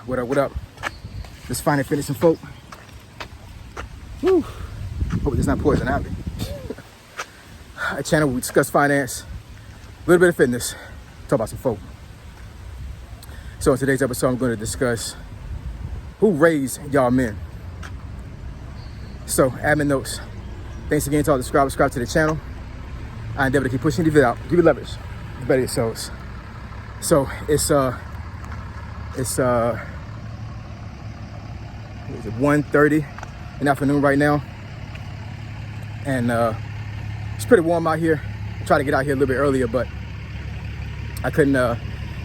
What up, what up? Just finding fitness and folk. Woo. Hope it's not poison ivy. A channel where we discuss finance, a little bit of fitness, talk about some folk. So in today's episode, I'm going to discuss who raised y'all men. So, admin notes. Thanks again to all the subscribe to the channel. I endeavor to keep pushing the video out. Give it leverage. You better yourselves. So it's 1:30 in the afternoon right now, and it's pretty warm out here. I tried to get out here a little bit earlier, but I couldn't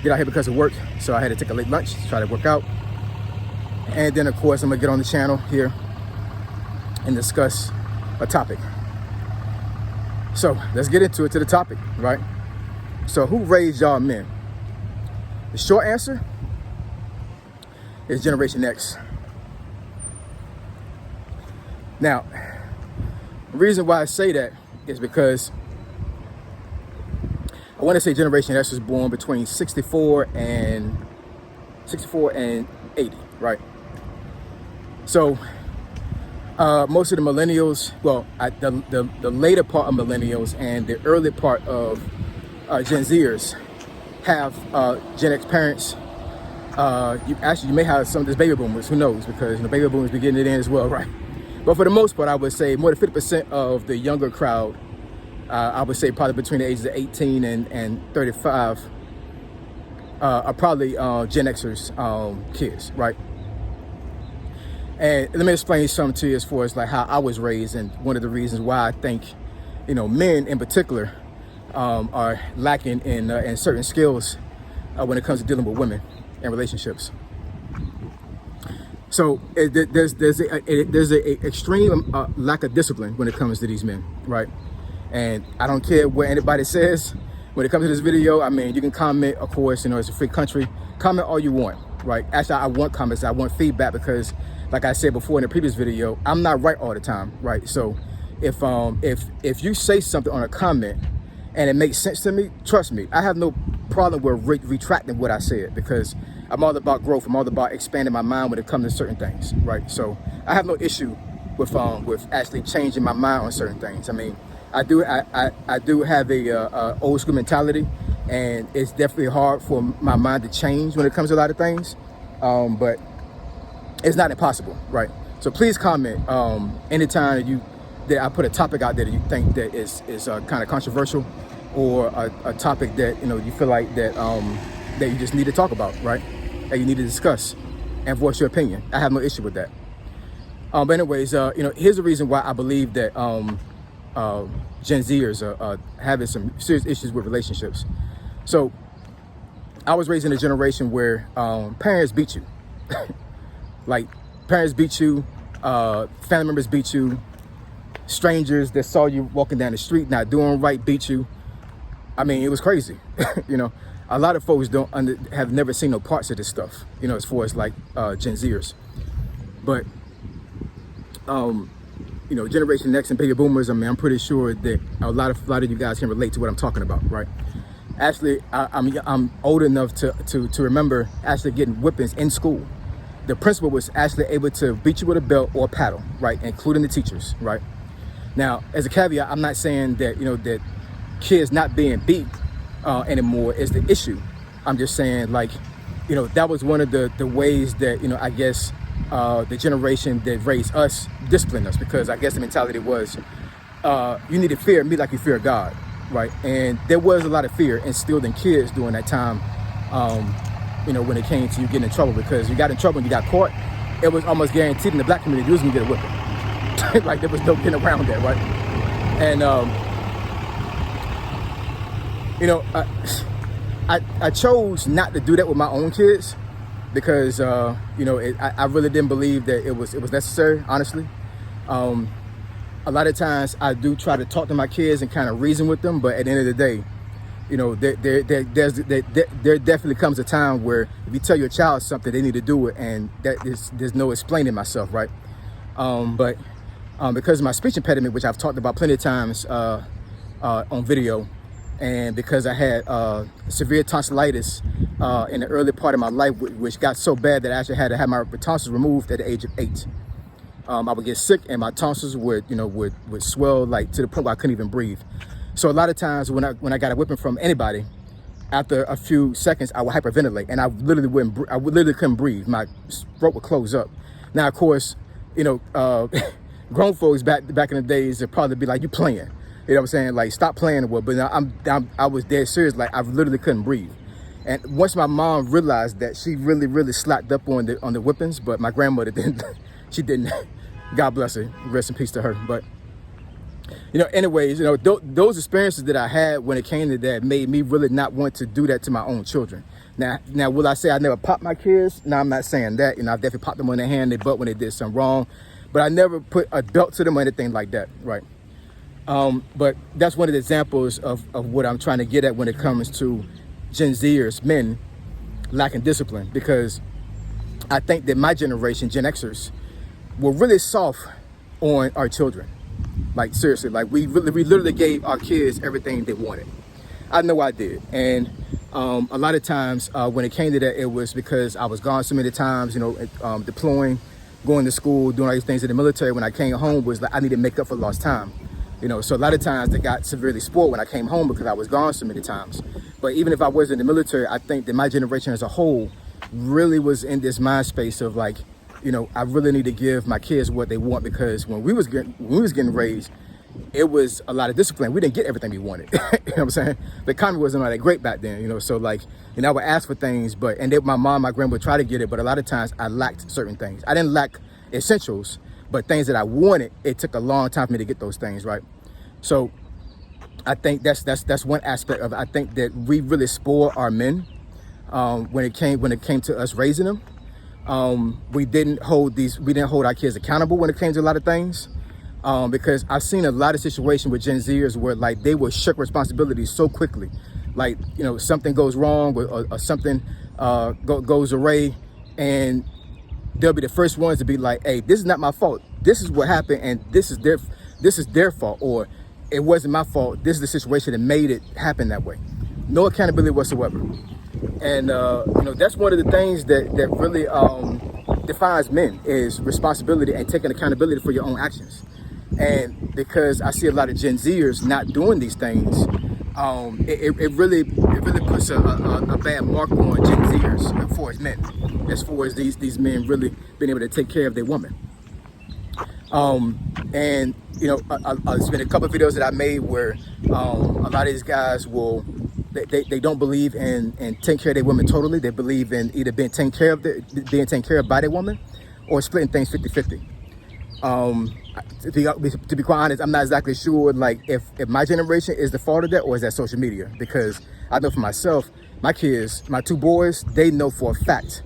get out here because of work, so I had to take a late lunch to try to work out. And then of course I'm gonna get on the channel here and discuss a topic. So let's get into it, to the topic, right? So who raised y'all men? The short answer is Generation X. Now, the reason why I say that is because I want to say Generation X was born between 64 and 80, right? So most of the millennials, well, the later part of millennials and the early part of Gen Zers have Gen X parents. You may have some of these baby boomers, who knows, because baby boomers be getting it in as well, right? But for the most part, I would say more than 50% of the younger crowd, I would say probably between the ages of 18 and 35, are probably Gen Xers kids, right? And let me explain something to you as far as like how I was raised, and one of the reasons why I think, men in particular are lacking in certain skills when it comes to dealing with women and relationships. So there's a extreme lack of discipline when it comes to these men, right? And I don't care what anybody says when it comes to this video. I mean, you can comment, of course, it's a free country. Comment all you want, right? Actually, I want comments, I want feedback, because like I said before in the previous video, I'm not right all the time, right? So if you say something on a comment and it makes sense to me, trust me, I have no problem with retracting what I said, because I'm all about growth. I'm all about expanding my mind when it comes to certain things, right? So I have no issue with actually changing my mind on certain things. I mean, I do have a old school mentality, and it's definitely hard for my mind to change when it comes to a lot of things, but it's not impossible, right? So please comment anytime that I put a topic out there that you think that is kind of controversial, or a topic that you feel like that you just need to talk about, right? That you need to discuss and voice your opinion. I have no issue with that. But anyways, here's the reason why I believe that Gen Zers are having some serious issues with relationships. So I was raised in a generation where parents beat you. Like, parents beat you, family members beat you, strangers that saw you walking down the street not doing right beat you. I mean, it was crazy. A lot of folks have never seen no parts of this stuff, as far as like Gen Zers. But Generation X and baby boomers, I mean, I'm pretty sure that a lot of you guys can relate to what I'm talking about, right? Actually, I'm old enough to remember actually getting whippings in school. The principal was actually able to beat you with a belt or a paddle, right? Including the teachers, right? Now, as a caveat, I'm not saying that, that kids not being beat anymore is the issue. I'm just saying, like, that was one of the ways that, I guess the generation that raised us disciplined us, because I guess the mentality was you need to fear me like you fear God, right? And there was a lot of fear instilled in kids during that time, when it came to you getting in trouble, because you got in trouble and you got caught, it was almost guaranteed in the black community you was gonna get a whipping. Like, there was no getting around that, right? And I chose not to do that with my own kids, because I really didn't believe that it was necessary, honestly. A lot of times I do try to talk to my kids and kind of reason with them, but at the end of the day, there definitely comes a time where if you tell your child something, they need to do it, and there's no explaining myself, right? But because of my speech impediment, which I've talked about plenty of times on video, And because I had severe tonsillitis in the early part of my life, which got so bad that I actually had to have my tonsils removed at the age of 8. I would get sick and my tonsils would swell like to the point where I couldn't even breathe. So a lot of times when I got a whipping from anybody, after a few seconds I would hyperventilate and I literally couldn't breathe. My throat would close up. Now of course, grown folks back in the days would probably be like, "You playing?" You know what I'm saying? Like, stop playing. But I was dead serious. Like, I literally couldn't breathe. And once my mom realized that, she really slacked up on the whippings, but my grandmother didn't. She didn't. God bless her. Rest in peace to her. But anyways, those experiences that I had when it came to that made me really not want to do that to my own children. Now, will I say I never popped my kids? No, I'm not saying that. I definitely popped them on their hand, their butt when they did something wrong, but I never put a belt to them or anything like that, right? But that's one of the examples of what I'm trying to get at when it comes to Gen Zers, men lacking discipline, because I think that my generation, Gen Xers, were really soft on our children. Like, seriously, like we literally gave our kids everything they wanted. I know I did. And a lot of times when it came to that, it was because I was gone so many times, deploying, going to school, doing all these things in the military. When I came home, was like I needed to make up for lost time. So a lot of times they got severely spoiled when I came home because I was gone so many times. But even if I was in the military, I think that my generation as a whole really was in this mind space of like, I really need to give my kids what they want, because when we was getting raised, it was a lot of discipline. We didn't get everything we wanted. You know what I'm saying? The economy wasn't all that great back then, so like, I would ask for things, and my mom, my grandma would try to get it, but a lot of times I lacked certain things. I didn't lack essentials, but things that I wanted, it took a long time for me to get those things, right? So I think that's one aspect of it. I think that we really spoil our men when it came to us raising them. We didn't hold our kids accountable when it came to a lot of things, because I've seen a lot of situations with Gen Zers where like they will shirk responsibilities so quickly. Like, something goes wrong or something goes awry, and they'll be the first ones to be like, "Hey, this is not my fault. This is what happened, and this is their fault," or "It wasn't my fault. This is the situation that made it happen that way." No accountability whatsoever. And that's one of the things that really defines men, is responsibility and taking accountability for your own actions. And because I see a lot of Gen Zers not doing these things, it really puts a bad mark on Gen Zers as far as men, as far as these men really being able to take care of their woman. And there's been a couple of videos that I made where a lot of these guys they don't believe in taking care of their women totally. They believe in either being taken care of by their woman, or splitting things 50-50. To be quite honest, I'm not exactly sure like if my generation is the fault of that, or is that social media, because I know for myself, my kids, my 2 boys, they know for a fact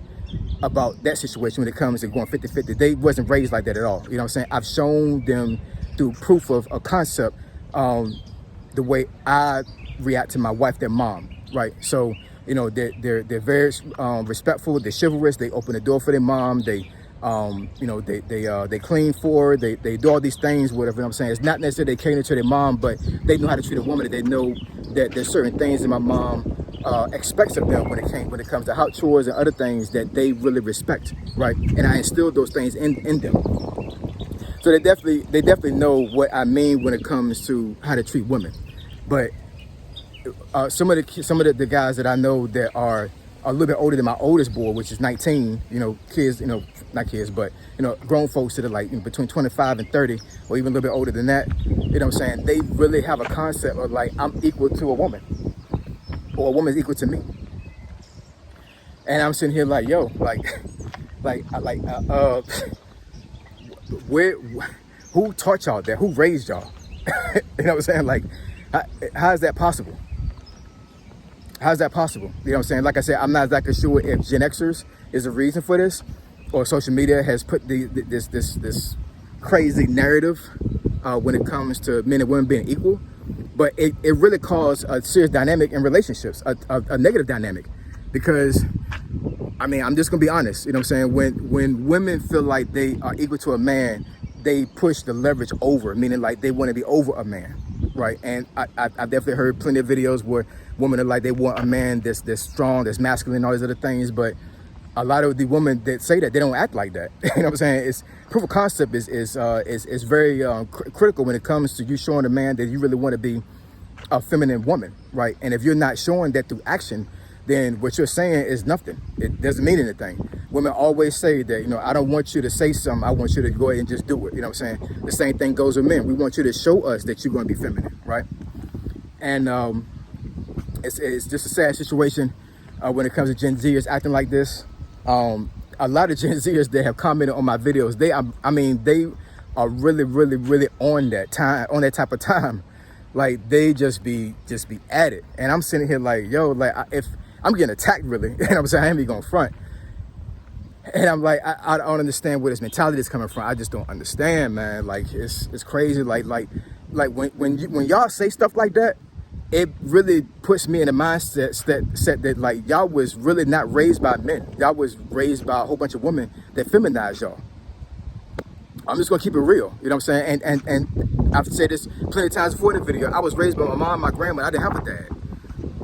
about that situation when it comes to going 50-50. They wasn't raised like that at all. You know what I'm saying? I've shown them through proof of a concept, the way I react to my wife, their mom, right? So, they're very respectful, they're chivalrous, they open the door for their mom, they clean for her, they do all these things, whatever. You know what I'm saying? It's not necessarily they cater to their mom, but they know how to treat a woman, and they know that there's certain things that my mom expects of them when it comes to house chores and other things that they really respect, right? And I instilled those things in them. So they definitely know what I mean when it comes to how to treat women. But some of the guys that I know that are a little bit older than my oldest boy, which is 19, kids, not kids, but grown folks that are like between 25 and 30, or even a little bit older than that, you know what I'm saying? They really have a concept of like, I'm equal to a woman, or a woman's equal to me. And I'm sitting here like, yo, who taught y'all that? Who raised y'all? You know what I'm saying? Like, how is that possible? How's that possible? You know what I'm saying? Like I said, I'm not exactly sure if Gen Xers is the reason for this, or social media has put this crazy narrative when it comes to men and women being equal. But it really caused a serious dynamic in relationships, a negative dynamic. Because, I mean, I'm just gonna be honest, you know what I'm saying? When women feel like they are equal to a man, they push the leverage over, meaning like they want to be over a man. right? And I definitely heard plenty of videos where women are like, they want a man that's strong, that's masculine, all these other things. But a lot of the women that say that, they don't act like that. You know what I'm saying? It's proof of concept is very critical when it comes to you showing a man that you really want to be a feminine woman, right? And if you're not showing that through action, then what you're saying is nothing. It doesn't mean anything. Women always say that, you know, I don't want you to say something. I want you to go ahead and just do it. You know what I'm saying? The same thing goes with men. We want you to show us that you're going to be feminine, right? And it's just a sad situation when it comes to Gen Zers acting like this. A lot of Gen Zers that have commented on my videos, they are really on that type of time. Like, they just be at it. And I'm sitting here like, yo, like, if I'm getting attacked, really, you know what I'm saying? I ain't even gonna front. And I'm like, I don't understand where this mentality is coming from. I just don't understand, man. Like, it's crazy. Like when y'all say stuff like that, it really puts me in a mindset that like, y'all was really not raised by men. Y'all was raised by a whole bunch of women that feminized y'all. I'm just gonna keep it real, you know what I'm saying? And I've said this plenty of times before in the video. I was raised by my mom, my grandma. I didn't have a dad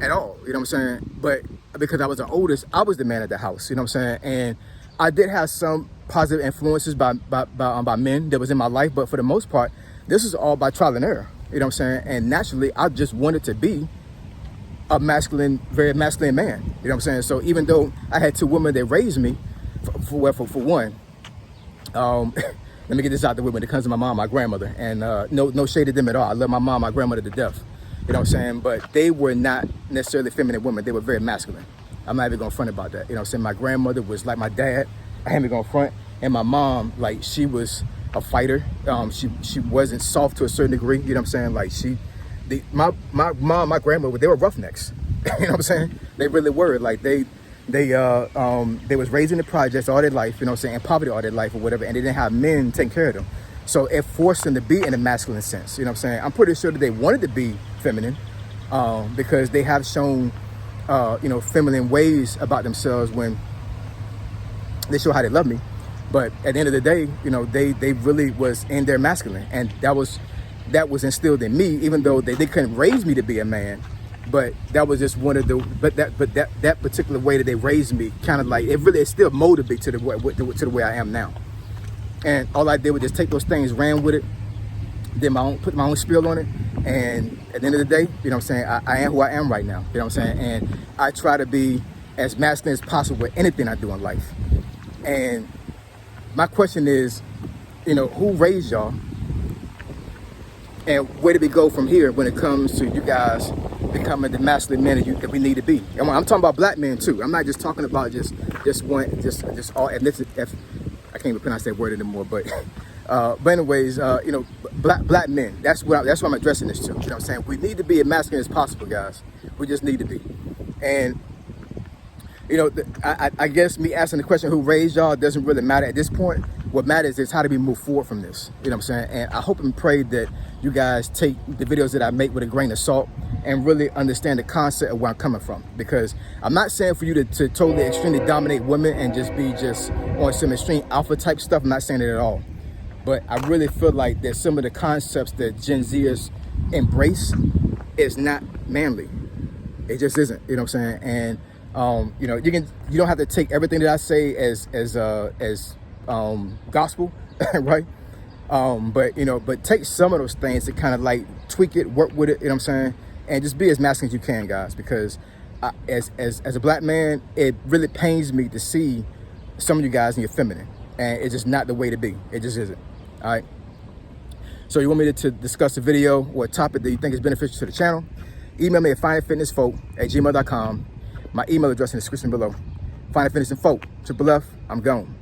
at all, you know what I'm saying? But because I was the oldest, I was the man of the house, you know what I'm saying? And I did have some positive influences by men that was in my life, but for the most part, this is all by trial and error, you know what I'm saying? And naturally, I just wanted to be a very masculine man, you know what I'm saying? So even though I had two women that raised me, for one, let me get this out the way when it comes to my mom, my grandmother, and no shade to them at all. I love my mom, my grandmother to death. You know what I'm saying? But they were not necessarily feminine women. They were very masculine. I'm not even gonna front about that. You know what I'm saying? My grandmother was like my dad. I ain't even gonna front. And my mom, like, she was a fighter. She wasn't soft to a certain degree. You know what I'm saying? Like, my mom, my grandmother, they were roughnecks. You know what I'm saying? They really were. Like, they was raised in the projects all their life, you know what I'm saying, in poverty all their life or whatever, and they didn't have men taking care of them. So it forced them to be in a masculine sense, you know what I'm saying? I'm pretty sure that they wanted to be feminine because they have shown, you know, feminine ways about themselves when they show how they love me. But at the end of the day, you know, they really was in their masculine, and that was instilled in me, even though they couldn't raise me to be a man. But that was just one of the, that particular way that they raised me, kind of like, it still molded me to the way I am now. And all I did was just take those things, ran with it, put my own spiel on it. And at the end of the day, you know what I'm saying, I am who I am right now, you know what I'm saying? And I try to be as masculine as possible with anything I do in life. And my question is, you know, who raised y'all? And where do we go from here when it comes to you guys becoming the masculine men that we need to be? And I'm talking about black men too. I'm not just talking about just all ethnicity. I can't even pronounce that word anymore. But anyways, you know, black men. That's what I'm addressing this to. You know what I'm saying? We need to be as masculine as possible, guys. We just need to be. And you know, I guess me asking the question who raised y'all doesn't really matter at this point. What matters is how do we move forward from this? You know what I'm saying? And I hope and pray that you guys take the videos that I make with a grain of salt and really understand the concept of where I'm coming from. Because I'm not saying for you to totally extremely dominate women and just be on some extreme alpha type stuff. I'm not saying it at all. But I really feel like that some of the concepts that Gen Zers embrace is not manly. It just isn't, you know what I'm saying? And you know, you don't have to take everything that I say as gospel, right? But you know, but take some of those things to kind of like tweak it, work with it, you know what I'm saying? And just be as masculine as you can, guys, because as a black man, it really pains me to see some of you guys in your feminine, and it's just not the way to be. It just isn't. All right. So you want me to discuss a video or a topic that you think is beneficial to the channel? Email me at findingfitnessfolk@gmail.com. My email address in the description below. Finding Fitness and Folk, Triple F, I'm gone.